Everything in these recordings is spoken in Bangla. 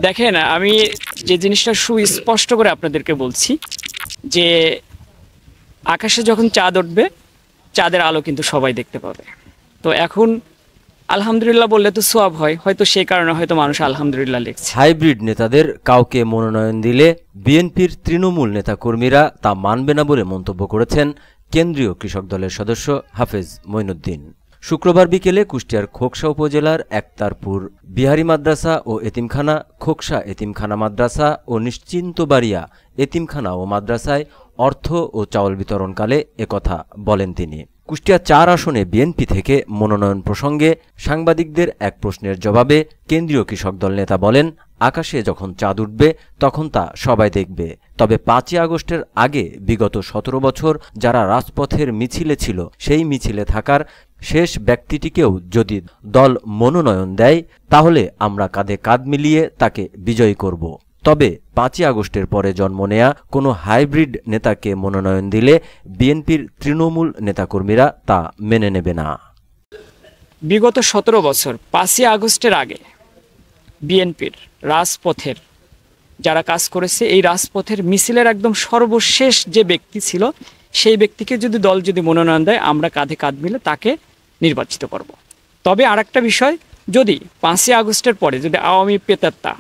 দেখেন, আমি যে জিনিসটা সুস্পষ্ট করে আপনাদেরকে বলছি যে আকাশে যখন চাঁদ উঠবে, চাঁদের আলো কিন্তু সবাই দেখতে পাবে। তো এখন আলহামদুলিল্লাহ বললে তো সোয়াব হয়, হয়তো সেই কারণে হয়তো মানুষ আলহামদুলিল্লাহ লিখছে। হাইব্রিড নেতাদের কাউকে মনোনয়ন দিলে বিএনপির তৃণমূল নেতাকর্মীরা তা মানবে না বলে মন্তব্য করেছেন কেন্দ্রীয় কৃষক দলের সদস্য হাফেজ মঈনুদ্দিন। শুক্রবার বিকেলে কুষ্টিয়ার খোকসা উপজেলার একতারপুর বিহারি মাদ্রাসা ও এতিমখানা, খোকসা এতিমখানা মাদ্রাসা ও নিশ্চিন্তবাড়িয়া এতিমখানা ও মাদ্রাসায় অর্থ ও চাউল বিতরণকালে একথা বলেন তিনি। কুষ্টিয়া ৪ আসনে বিএনপি থেকে মনোনয়ন প্রসঙ্গে সাংবাদিকদের এক প্রশ্নের জবাবে কেন্দ্রীয় কৃষক দল নেতা বলেন, আকাশে যখন চাঁদ উঠবে তখন তা সবাই দেখবে। তবে ৫ই আগস্টের আগে বিগত ১৭ বছর যারা রাজপথের মিছিলে ছিল, সেই মিছিলে থাকার শেষ ব্যক্তিটিকেও যদি দল মনোনয়ন দেয় তাহলে আমরা কাঁধে কাঁধ মিলিয়ে তাকে বিজয়ী করব। তবে ৫ই আগস্টের পরে জন্ম নেয়া কোনো হাইব্রিড নেতাকে মনোনয়ন দিলে বিএনপির তৃণমূল নেতাকর্মীরা তা মেনে নেবে না। বিগত ১৭ বছর ৫ই আগস্টের আগে বিএনপির রাজপথের যারা কাজ করেছে, এই রাজপথের মিছিলের একদম সর্বশেষ যে ব্যক্তি ছিল, সেই ব্যক্তিকে যদি দল মনোনয়ন দেয়, আমরা কাঁধে কাঁধ মিলে তাকে নির্বাচিত করব। তবে আরেকটা বিষয়, যদি ৫ই আগস্টের পরে যদি আওয়ামী পেতাত্তা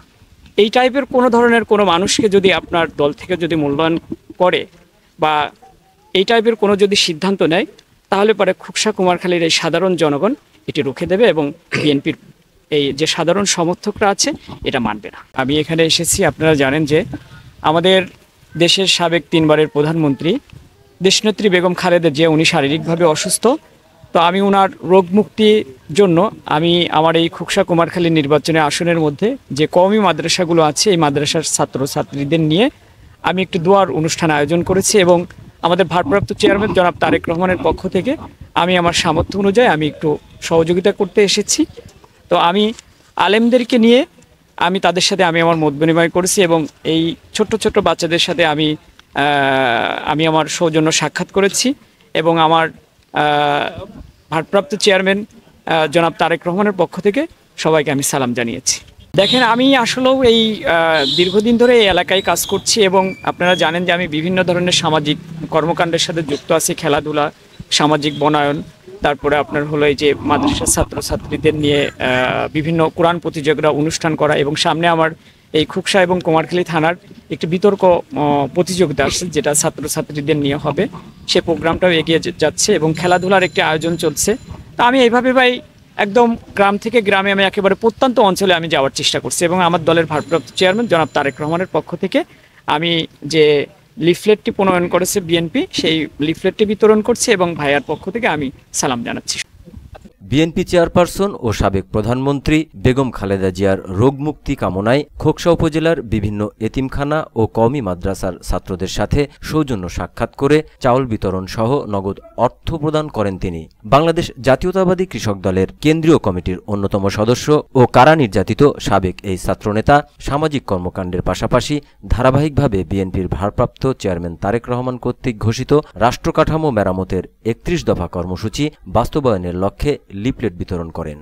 এই টাইপের কোনো ধরনের কোনো মানুষকে যদি আপনার দল থেকে যদি মূল্যায়ন করে বা এই টাইপের কোনো যদি সিদ্ধান্ত নেয়, তাহলে পরে খোকসা কুমারখালীর এই সাধারণ জনগণ এটি রুখে দেবে এবং বিএনপির এই যে সাধারণ সমর্থকরা আছে এটা মানবে না। আমি এখানে এসেছি, আপনারা জানেন যে আমাদের দেশের সাবেক ৩ বারের প্রধানমন্ত্রী দেশনেত্রী বেগম খালেদা জিয়া উনি শারীরিকভাবে অসুস্থ। তো আমি ওনার রোগ মুক্তির জন্য আমি আমার এই খোকসা কুমারখালী নির্বাচনী আসনের মধ্যে যে কওমি মাদ্রাসাগুলো আছে, এই মাদ্রাসার ছাত্রছাত্রীদের নিয়ে আমি একটু দোয়ার অনুষ্ঠান আয়োজন করেছি এবং আমাদের ভারপ্রাপ্ত চেয়ারম্যান জনাব তারেক রহমানের পক্ষ থেকে আমি আমার সামর্থ্য অনুযায়ী আমি একটু সহযোগিতা করতে এসেছি। তো আমি আলেমদেরকে নিয়ে আমি তাদের সাথে আমি আমার মত বিনিময় করেছি এবং এই ছোট্ট ছোট্ট বাচ্চাদের সাথে আমি আমার সৌজন্য সাক্ষাৎ করেছি এবং আমার ভারপ্রাপ্ত চেয়ারম্যান জনাব তারেক রহমানের পক্ষ থেকে সবাইকে আমি সালাম জানিয়েছি। দেখেন, আমি আসলেও এই দীর্ঘদিন ধরে এই এলাকায় কাজ করছি এবং আপনারা জানেন যে আমি বিভিন্ন ধরনের সামাজিক কর্মকাণ্ডের সাথে যুক্ত আছি, খেলাধুলা, সামাজিক বনায়ন, তারপরে আপনার হলো এই যে মাদ্রাসার ছাত্রছাত্রীদের নিয়ে বিভিন্ন কোরআন প্রতিযোগিতা অনুষ্ঠান করা এবং সামনে আমার এই খোকসা এবং কুমারখালী থানার একটি বিতর্ক প্রতিযোগিতা আসছে যেটা ছাত্রছাত্রীদের নিয়ে হবে, সে প্রোগ্রামটাও এগিয়ে যাচ্ছে এবং খেলাধুলার একটি আয়োজন চলছে। তা আমি এইভাবে ভাই একদম গ্রাম থেকে গ্রামে আমি একেবারে প্রত্যন্ত অঞ্চলে আমি যাওয়ার চেষ্টা করছি এবং আমার দলের ভারপ্রাপ্ত চেয়ারম্যান জনাব তারেক রহমানের পক্ষ থেকে আমি যে লিফলেটটি প্রণয়ন করেছে বিএনপি, সেই লিফলেটটি বিতরণ করছি এবং ভাইয়ার পক্ষ থেকে আমি সালাম জানাচ্ছি। বিএনপি চেয়ারপারসন ও সাবেক প্রধানমন্ত্রী বেগম খালেদা জিয়ার রোগ মুক্তি কামনায় খোকসা উপজেলার বিভিন্ন এতিমখানা ও কওমি মাদ্রাসার ছাত্রদের সাথে সৌজন্য সাক্ষাৎ করে চাউল বিতরণ সহ নগদ অর্থ প্রদান করেন তিনি। বাংলাদেশ জাতীয়তাবাদী কৃষক দলের কেন্দ্রীয় কমিটির অন্যতম সদস্য ও কারা নির্যাতিত সাবেক এই ছাত্রনেতা সামাজিক কর্মকাণ্ডের পাশাপাশি ধারাবাহিকভাবে বিএনপির ভারপ্রাপ্ত চেয়ারম্যান তারেক রহমান কর্তৃক ঘোষিত রাষ্ট্রকাঠামো মেরামতের ৩১ দফা কর্মসূচি বাস্তবায়নের লক্ষ্যে লিফলেট বিতরণ করেন।